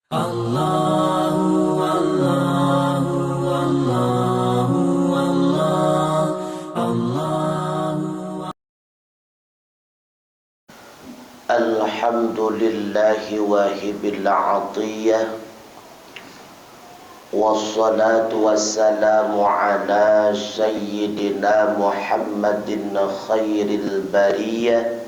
Allahu Allahu Allahu Allah Allahu Alhamdulillahi wahibil atiyah wassalatu wassalamu ala sayyidina Muhammadin khairil bariyah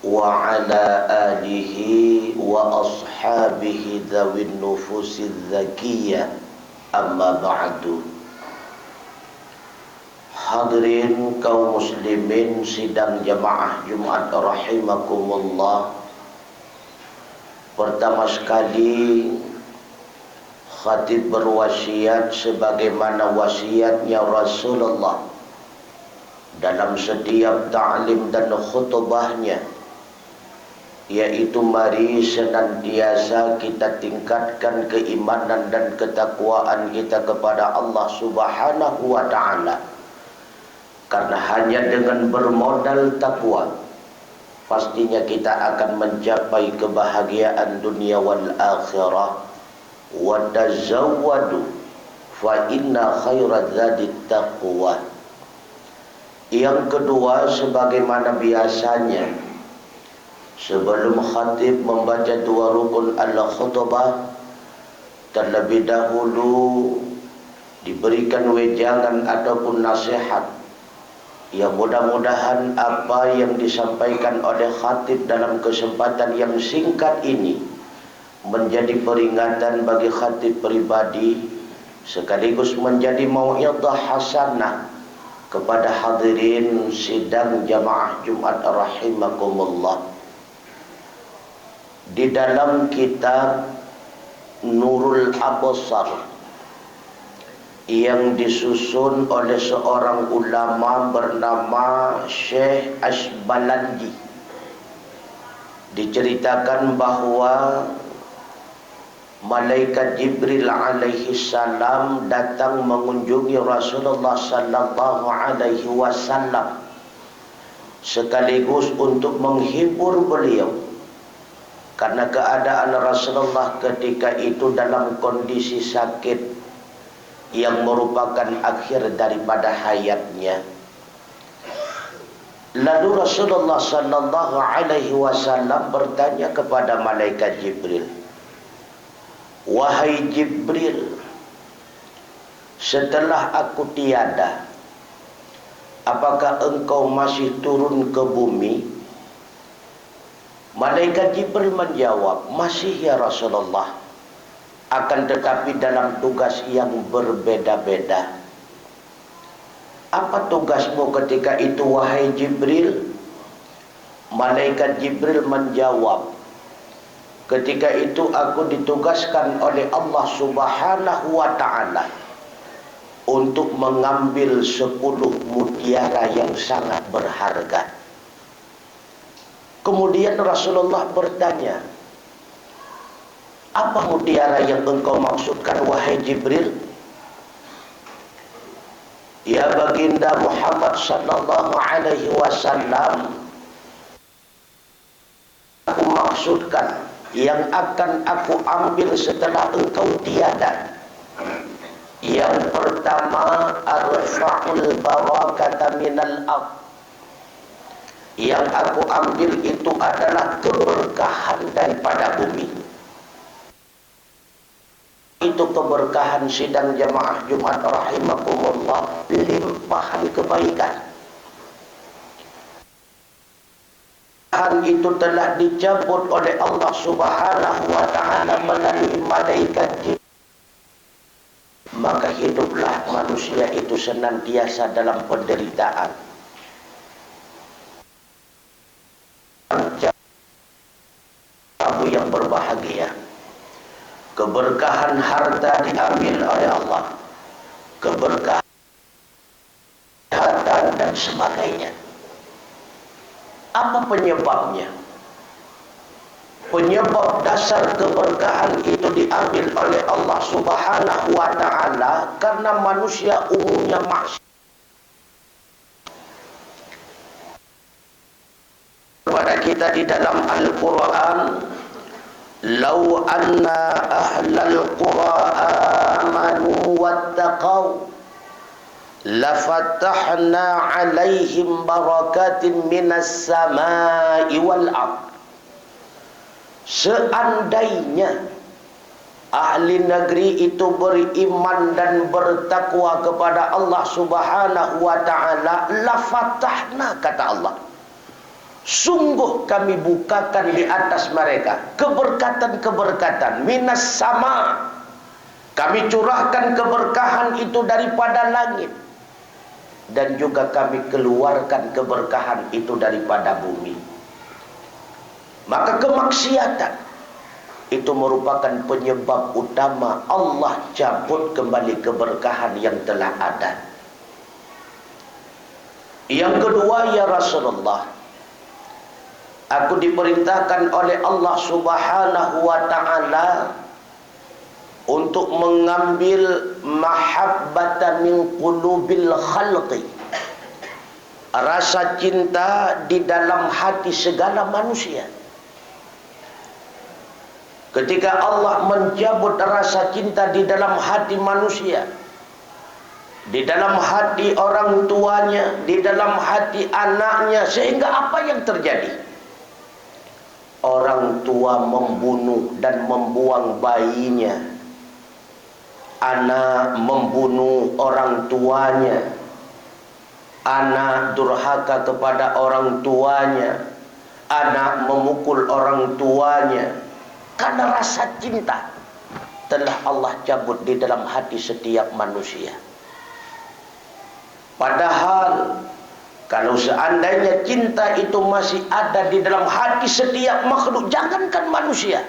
wa ala alihi wa ashabihi dhawin nufusiz zakiyah, amma ba'du. Hadirin kaum muslimin sidang jamaah Jumat rahimakumullah. Pertama sekali, khatib berwasiat sebagaimana wasiatnya Rasulullah dalam setiap ta'lim dan khutbahnya, yaitu mari senantiasa kita tingkatkan keimanan dan ketakwaan kita kepada Allah Subhanahu wa ta'ala. Karena hanya dengan bermodal takwa, pastinya kita akan mencapai kebahagiaan dunia wal akhirah. Wa tazawwadu fa inna khairaz zadit taqwa. Yang kedua, sebagaimana biasanya, sebelum khatib membaca dua rukun al-khutbah, terlebih dahulu diberikan wejangan ataupun nasihat. Ya, mudah-mudahan apa yang disampaikan oleh khatib dalam kesempatan yang singkat ini menjadi peringatan bagi khatib pribadi, sekaligus menjadi mau'idhah hasanah kepada hadirin sidang jamaah Jumat rahimakumullah. Di dalam kitab Nurul Absar yang disusun oleh seorang ulama bernama Syekh Ashbalandi, diceritakan bahwa malaikat Jibril alaihi salam datang mengunjungi Rasulullah sallallahu alaihi wasallam sekaligus untuk menghibur beliau, karena keadaan Rasulullah ketika itu dalam kondisi sakit yang merupakan akhir daripada hayatnya. Lalu Rasulullah sallallahu alaihi wasallam bertanya kepada malaikat Jibril, "Wahai Jibril, setelah aku tiada, apakah engkau masih turun ke bumi?" Malaikat Jibril menjawab, "Masih ya Rasulullah, akan tetapi dalam tugas yang berbeda-beda." "Apa tugasmu ketika itu wahai Jibril?" Malaikat Jibril menjawab, "Ketika itu aku ditugaskan oleh Allah Subhanahu wa ta'ala untuk mengambil 10 mutiara yang sangat berharga." Kemudian Rasulullah bertanya, "Apa mutiara yang engkau maksudkan wahai Jibril?" "Ya baginda Muhammad sallallahu alaihi wasallam, aku maksudkan yang akan aku ambil setelah engkau tiada. Yang pertama, arfa'ul barakata minal ardh. Yang aku ambil itu adalah keberkahan daripada bumi." Itu keberkahan sidang jamaah Jumat rahimakumullah, limpahan kebaikan. Itu telah dicabut oleh Allah Subhanahu wa ta'ala melalui malaikat Jibril. Maka hiduplah manusia itu senantiasa dalam penderitaan. Kamu yang berbahagia, keberkahan harta diambil oleh Allah, keberkahan harta dan sebagainya. Apa penyebabnya? Penyebab dasar keberkahan itu diambil oleh Allah Subhanahu wa ta'ala karena manusia umumnya maksiat kepada kita di dalam Al-Quran. Lau anna ahlal qura amanu wattaqau lafatahna alaihim barakatin minas samai wal ard. Seandainya ahli negeri itu beriman dan bertakwa kepada Allah Subhanahu wa ta'ala, lafatahna, kata Allah, sungguh kami bukakan di atas mereka keberkatan-keberkatan minas sama. Kami curahkan keberkahan itu daripada langit, dan juga kami keluarkan keberkahan itu daripada bumi. Maka kemaksiatan itu merupakan penyebab utama Allah cabut kembali keberkahan yang telah ada. Yang kedua, ya Rasulullah, aku diperintahkan oleh Allah Subhanahu wa ta'ala untuk mengambil mahabbata min qulubil khalqi, rasa cinta di dalam hati segala manusia. Ketika Allah mencabut rasa cinta di dalam hati manusia, di dalam hati orang tuanya, di dalam hati anaknya, sehingga apa yang terjadi? Orang tua membunuh dan membuang bayinya, anak membunuh orang tuanya, anak durhaka kepada orang tuanya, anak memukul orang tuanya. Karena rasa cinta telah Allah cabut di dalam hati setiap manusia. Padahal kalau seandainya cinta itu masih ada di dalam hati setiap makhluk, jangankan manusia,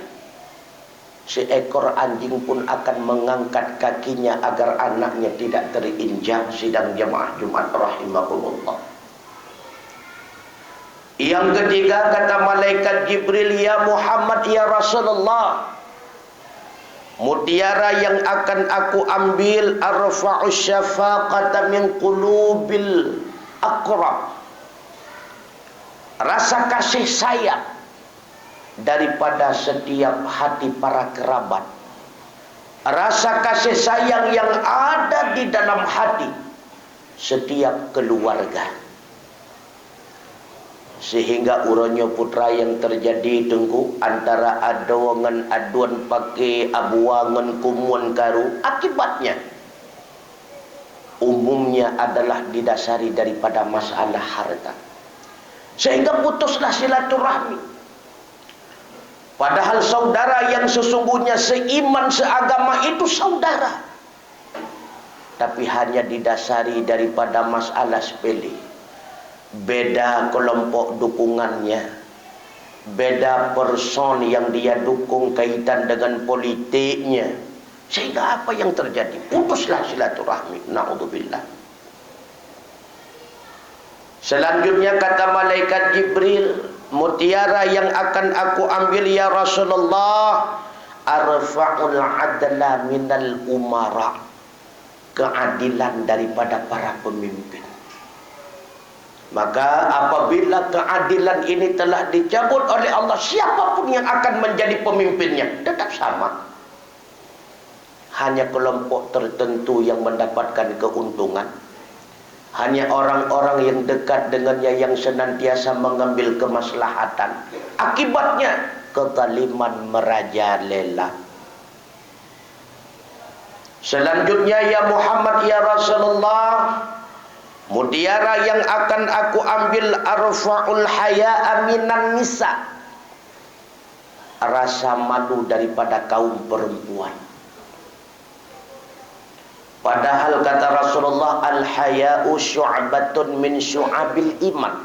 seekor anjing pun akan mengangkat kakinya agar anaknya tidak terinjak. Sidang jamaah Jumat rahimahullah. Yang ketiga, kata malaikat Jibril, ya Muhammad, ya Rasulullah, mutiara yang akan aku ambil, arfa'us syafaqata min qulubil aqrab, rasa kasih sayang daripada setiap hati para kerabat, rasa kasih sayang yang ada di dalam hati setiap keluarga. Sehingga uronyo putra yang terjadi tengku antara adoangan aduan pakai abuangan kumuan karu, akibatnya umumnya adalah didasari daripada masalah harta, sehingga putuslah silaturahmi. Padahal saudara yang sesungguhnya seiman seagama itu saudara, tapi hanya didasari daripada masalah sepele. Beda kelompok dukungannya, beda person yang dia dukung kaitan dengan politiknya, sehingga apa yang terjadi? Putuslah silaturahmi. Na'udzubillah. Selanjutnya kata malaikat Jibril, mutiara yang akan aku ambil ya Rasulullah, arfa'ul adla minal umara, keadilan daripada para pemimpin. Maka apabila keadilan ini telah dicabut oleh Allah, siapapun yang akan menjadi pemimpinnya tetap sama. Hanya kelompok tertentu yang mendapatkan keuntungan, hanya orang-orang yang dekat dengannya yang senantiasa mengambil kemaslahatan. Akibatnya kezaliman merajalela. Selanjutnya ya Muhammad, ya Rasulullah, mutiara yang akan aku ambil, arfa'ul haya'a minan nisa, rasa malu daripada kaum perempuan. Padahal kata Rasulullah, al-haya'u syu'batun min syu'abil iman,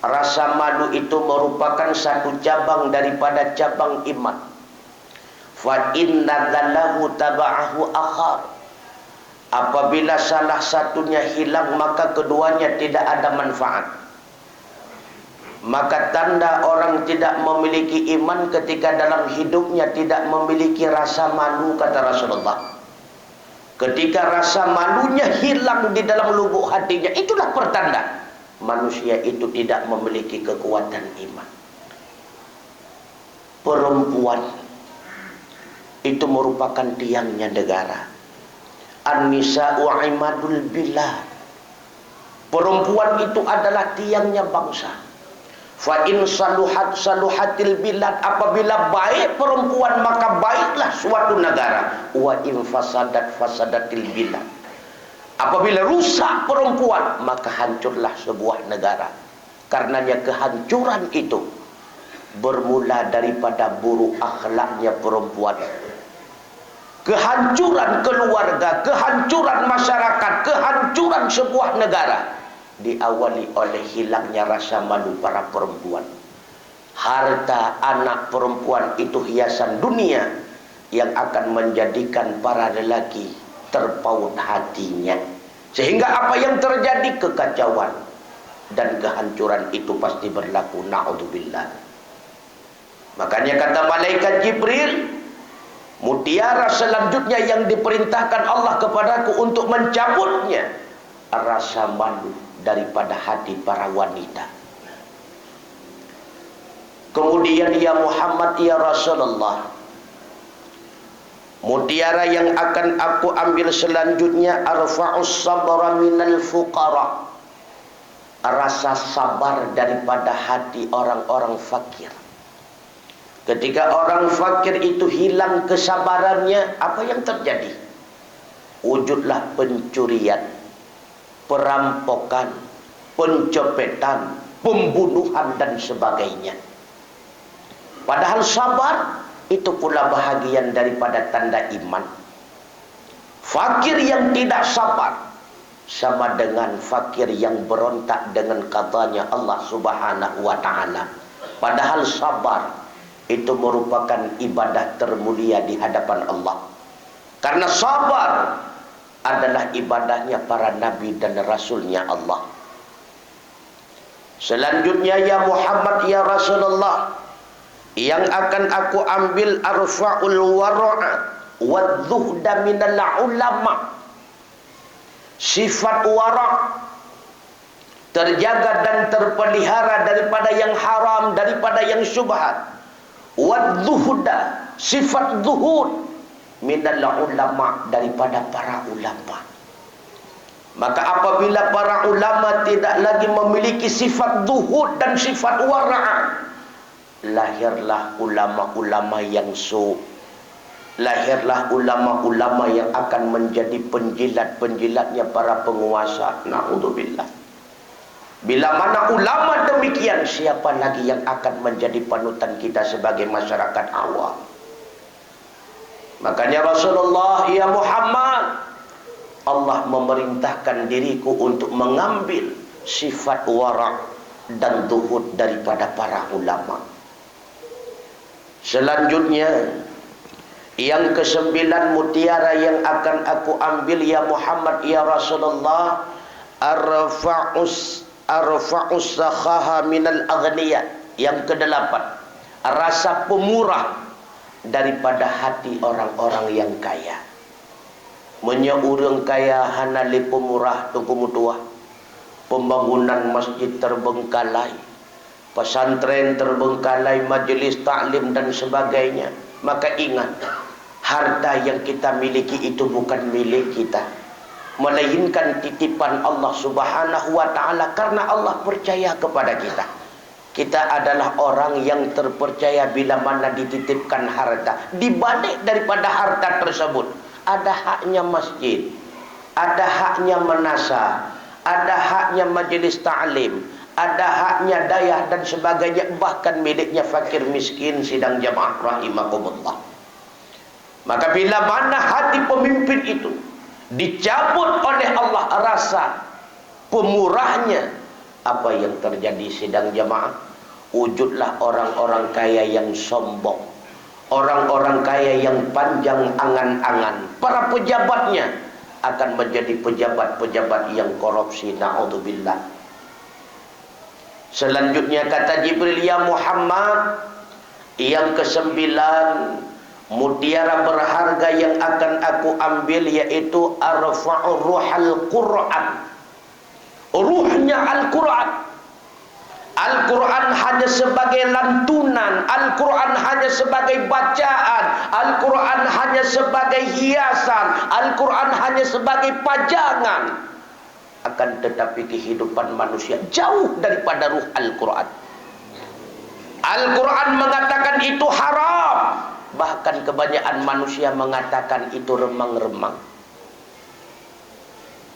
rasa malu itu merupakan satu cabang daripada cabang iman. Fa inna dhallahu taba'ahu akhar, apabila salah satunya hilang maka keduanya tidak ada manfaat. Maka tanda orang tidak memiliki iman ketika dalam hidupnya tidak memiliki rasa malu, kata Rasulullah. Ketika rasa malunya hilang di dalam lubuk hatinya, itulah pertanda manusia itu tidak memiliki kekuatan iman. perempuan itu merupakan tiangnya negara. An-nisa'u imadul bilad. Perempuan itu adalah tiangnya bangsa. Fa in saluhat saluhatil bilad. Apabila baik perempuan maka baiklah suatu negara. Wa in fasadat fasadatil bilad. Apabila rusak perempuan maka hancurlah sebuah negara. Karenanya kehancuran itu bermula daripada buruk akhlaknya perempuan. Kehancuran keluarga, kehancuran masyarakat, kehancuran sebuah negara diawali oleh hilangnya rasa malu para perempuan. Harta anak perempuan itu hiasan dunia yang akan menjadikan para lelaki terpaut hatinya. Sehingga apa yang terjadi? Kekacauan dan kehancuran itu pasti berlaku. Na'udzubillah. Makanya kata malaikat Jibril, mutiara selanjutnya yang diperintahkan Allah kepadaku untuk mencabutnya rasa malu daripada hati para wanita. Kemudian ya Muhammad ya Rasulullah, mutiara yang akan aku ambil selanjutnya arfa'us sabra minal fuqara. Rasa sabar daripada hati orang-orang fakir. Ketika orang fakir itu hilang kesabarannya, apa yang terjadi? Wujudlah pencurian, perampokan, pencopetan, pembunuhan dan sebagainya. Padahal sabar itu pula bahagian daripada tanda iman. Fakir yang tidak sabar sama dengan fakir yang berontak dengan katanya Allah Subhanahu wa ta'ala. Padahal sabar itu merupakan ibadah termulia di hadapan Allah. Karena sabar adalah ibadahnya para nabi dan rasulnya Allah. Selanjutnya ya Muhammad ya Rasulullah, yang akan aku ambil arfa'ul wara'a wadzuhda minal ulama. Sifat wara', terjaga dan terpelihara daripada yang haram, daripada yang syubhat. Wadzuhda, sifat zuhud minal ulama, daripada para ulama. Maka apabila para ulama tidak lagi memiliki sifat zuhud dan sifat wara', lahirlah ulama-ulama yang lahirlah ulama-ulama yang akan menjadi penjilat-penjilatnya para penguasa. Na'udzubillah. Bila mana ulama demikian, siapa lagi yang akan menjadi panutan kita sebagai masyarakat awam? Makanya Rasulullah, ya Muhammad, Allah memerintahkan diriku untuk mengambil sifat wara' dan zuhud daripada para ulama. Selanjutnya, yang ke-9 mutiara yang akan aku ambil ya Muhammad ya Rasulullah, arfa'us sakhaha minal aghniya. Yang ke-8, rasa pemurah daripada hati orang-orang yang kaya. Menyeurang kaya hanali pemurah tunggu mutua. Pembangunan masjid terbengkalai, pesantren terbengkalai, majelis taklim dan sebagainya. Maka ingat, harta yang kita miliki itu bukan milik kita, melainkan titipan Allah Subhanahu wa ta'ala. Karena Allah percaya kepada kita. Kita adalah orang yang terpercaya bila mana dititipkan harta. Di balik daripada harta tersebut ada haknya masjid, ada haknya manasa, ada haknya majelis ta'lim, ada haknya dayah dan sebagainya. Bahkan miliknya fakir miskin sidang jamaah rahimakumullah. Maka bila mana hati pemimpin itu dicabut oleh Allah rasa pemurahnya, apa yang terjadi sidang jamaah? Wujudlah orang-orang kaya yang sombong, orang-orang kaya yang panjang angan-angan. Para pejabatnya akan menjadi pejabat-pejabat yang korupsi. Na'udzubillah. Selanjutnya kata Jibril, ya Muhammad, yang ke-9 mutiara berharga yang akan aku ambil yaitu arfa'ur ruhal Qur'an. Ruhnya Al-Quran. Al-Quran hanya sebagai lantunan, Al-Quran hanya sebagai bacaan, Al-Quran hanya sebagai hiasan, Al-Quran hanya sebagai pajangan. Akan tetapi kehidupan manusia jauh daripada ruh Al-Quran. Al-Quran mengatakan itu haram, bahkan kebanyakan manusia mengatakan itu remang-remang.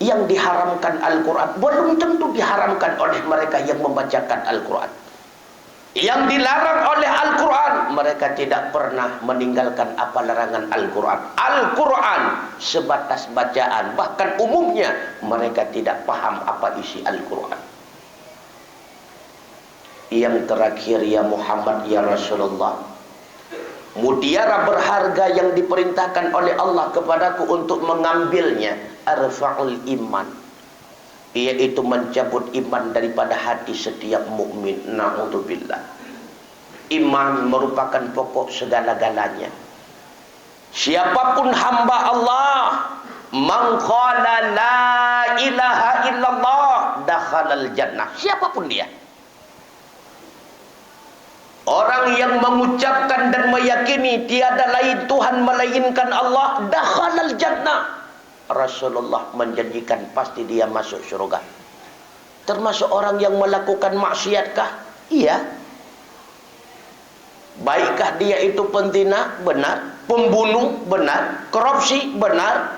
Yang diharamkan Al-Quran belum tentu diharamkan oleh mereka yang membacakan Al-Quran. Yang dilarang oleh Al-Quran, mereka tidak pernah meninggalkan apa larangan Al-Quran. Al-Quran sebatas bacaan, bahkan umumnya mereka tidak paham apa isi Al-Quran. Yang terakhir, ya Muhammad, ya Rasulullah, mutiara berharga yang diperintahkan oleh Allah kepadaku untuk mengambilnya, arfa'ul iman, yaitu mencabut iman daripada hati setiap mukmin. Na'udzubillah. Iman merupakan pokok segala-galanya. Siapapun hamba Allah, man qala la ilaha illallah dakhalal jannah. Siapapun dia, orang yang mengucapkan dan meyakini tiada lain Tuhan melainkan Allah, dakhalal jannah. Rasulullah menjanjikan pasti dia masuk surga. Termasuk orang yang melakukan maksiatkah? Iya. Baikkah dia itu penzina? Benar. Pembunuh? Benar. Korupsi? Benar.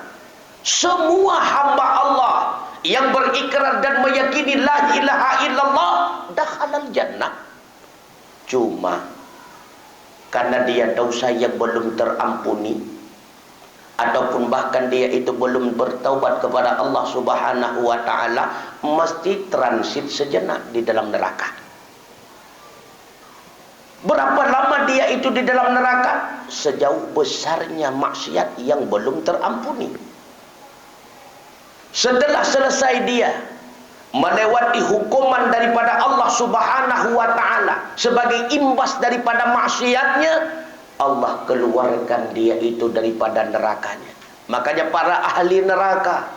Semua hamba Allah yang berikrar dan meyakini la ilaha illallah dakhalal jannah. Cuma karena dia dosa yang belum terampuni, ataupun bahkan dia itu belum bertaubat kepada Allah Subhanahu wa ta'ala, mesti transit sejenak di dalam neraka. Berapa lama dia itu di dalam neraka? Sejauh besarnya maksiat yang belum terampuni. Setelah selesai dia melewati hukuman daripada Allah Subhanahu wa ta'ala sebagai imbas daripada maksiatnya, Allah keluarkan dia itu daripada nerakanya. Makanya para ahli neraka,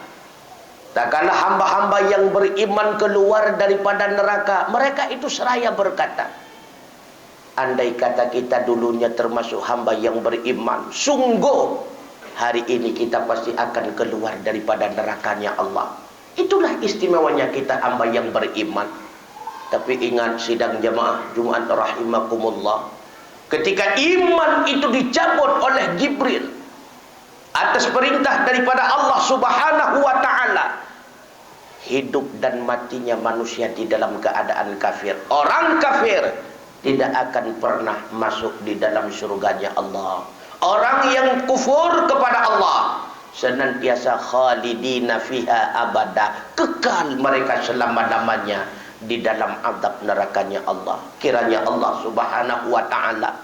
tak kalah hamba-hamba yang beriman keluar daripada neraka, mereka itu seraya berkata, andai kata kita dulunya termasuk hamba yang beriman, sungguh hari ini kita pasti akan keluar daripada nerakanya Allah. Itulah istimewanya kita hamba yang beriman. Tapi ingat sidang jamaah Jumat rahimakumullah, ketika iman itu dicabut oleh Jibril atas perintah daripada Allah Subhanahu wa ta'ala, hidup dan matinya manusia di dalam keadaan kafir. Orang kafir tidak akan pernah masuk di dalam surganya Allah. Orang yang kufur kepada Allah senantiasa khalidina fiha abada, kekal mereka selama-lamanya di dalam azab nerakanya Allah. Kiranya Allah Subhanahu wa ta'ala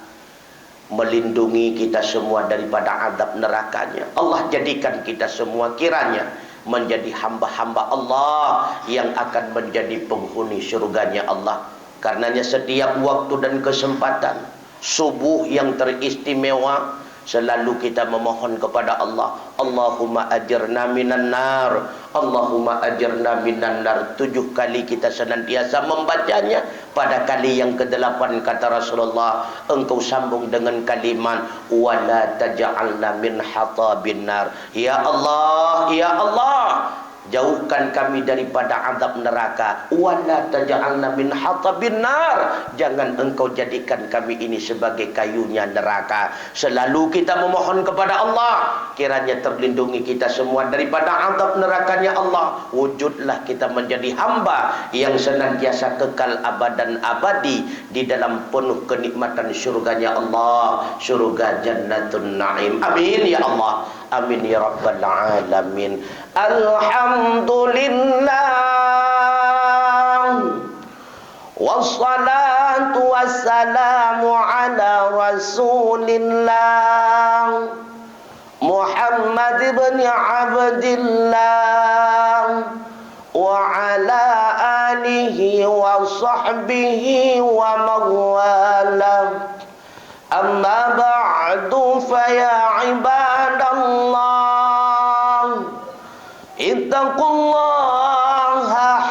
melindungi kita semua daripada azab nerakanya. Allah jadikan kita semua kiranya menjadi hamba-hamba Allah yang akan menjadi penghuni surganya Allah. Karenanya setiap waktu dan kesempatan subuh yang teristimewa selalu kita memohon kepada Allah, Allahumma ajirna minan nar, Allahumma ajirna minan nar. 7 kali kita senantiasa membacanya. Pada kali yang ke-8 kata Rasulullah, engkau sambung dengan kalimat wala taj'alna min hatabin nar. Ya Allah, ya Allah, jauhkan kami daripada azab neraka. Wala taj'alna min hatabin nar. Jangan engkau jadikan kami ini sebagai kayunya neraka. Selalu kita memohon kepada Allah kiranya terlindungi kita semua daripada azab nerakanya Allah. Wujudlah kita menjadi hamba yang senantiasa kekal abadan abadi di dalam penuh kenikmatan surganya Allah, surga Jannatun Naim. Amin ya Allah. Amin ya rabbal alamin. Alhamdulillah wassalatu wassalamu ala rasulillah Muhammad ibn Abdillah wa ala alihi wa sahbihi wa mawala. Amma ba'du fa ya ibadallah ittaqullaha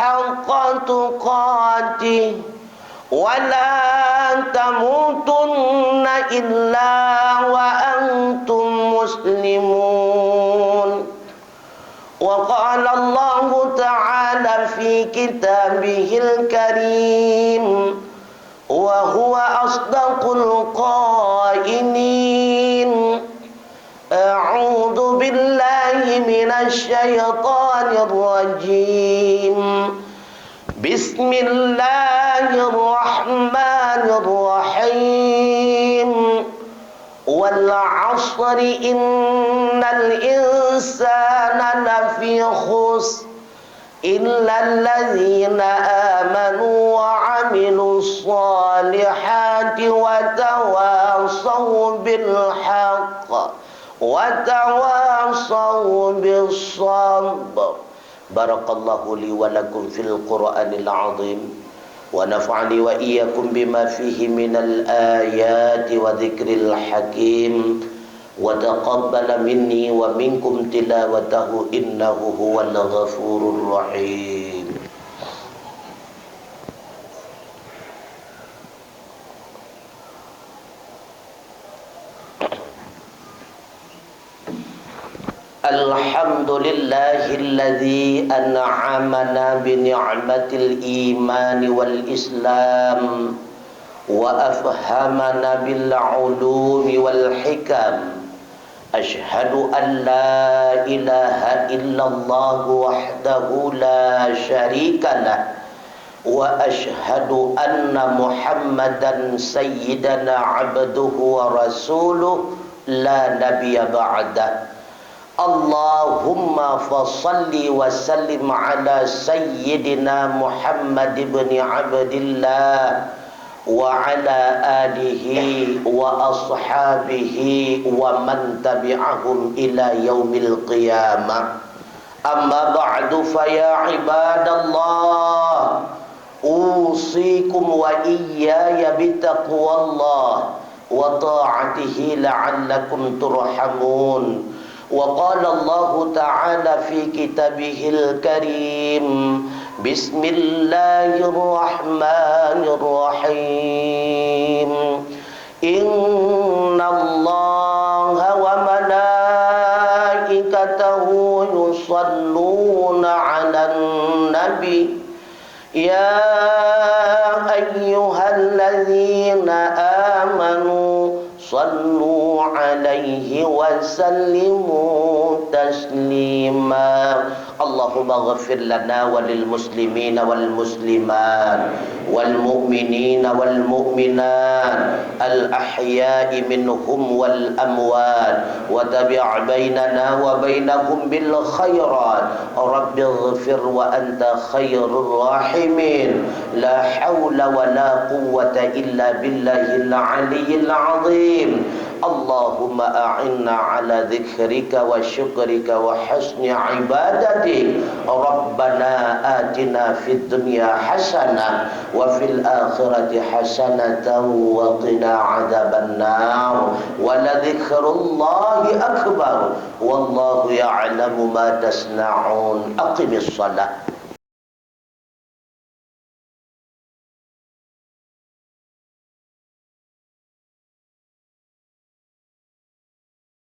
haqqa tuqatih ولا تموتن إلا وأنتم مسلمون. وقال الله تعالى في كتابه الكريم وهو أصدق القائلين: أعوذ بالله من الشيطان الرجيم. بسم الله الرحمن الرحيم. والعصر إن الإنسان لفي خسر إلا الذين آمنوا وعملوا الصالحات وتواصوا بالحق وتواصوا بالصبر. بارك الله لي ولكم في القرآن العظيم ونفعني وإياكم بما فيه من الآيات وذكر الحكيم وتقبل مني ومنكم تلاوته إنه هو الغفور الرحيم. الحمد لله الذي أنعمنا بنعمة الإيمان والإسلام وأفهمنا بالعلوم والحكم. أشهد أن لا إله إلا الله وحده لا شريك له وأشهد أن محمدا سيدنا عبده ورسوله لا نبي بعده. اللهم فصل وسلم على سيدنا محمد بن عبد الله وعلى آله وأصحابه ومن تبعهم إلى يوم القيامة. أما بعد فيا عباد الله أوصيكم وإياي بتقوى الله وطاعته لعلكم ترحمون. وقال الله تعالى في كتابه الكريم بسم الله الرحمن الرحيم. إن الله وملائكته يصلون على النبي يا أيها الذين آمنوا صلوا عليه وسلموا تسليما. اللهم اغفر لنا وللمسلمين والمسلمات والمؤمنين والمؤمنات الأحياء منهم والأموات وتبع بيننا وبينهم بالخيرات. رب اغفر وأنت خير الراحمين. لا حول ولا قوة إلا بالله العلي العظيم. اللهم أعنا على ذكرك وشكرك وحسن عبادتك. ربنا آتنا في الدنيا حسنة وفي الآخرة حسنة وقنا عذاب النار. ولذكر الله أكبر والله يعلم ما تصنعون. أقم الصلاة.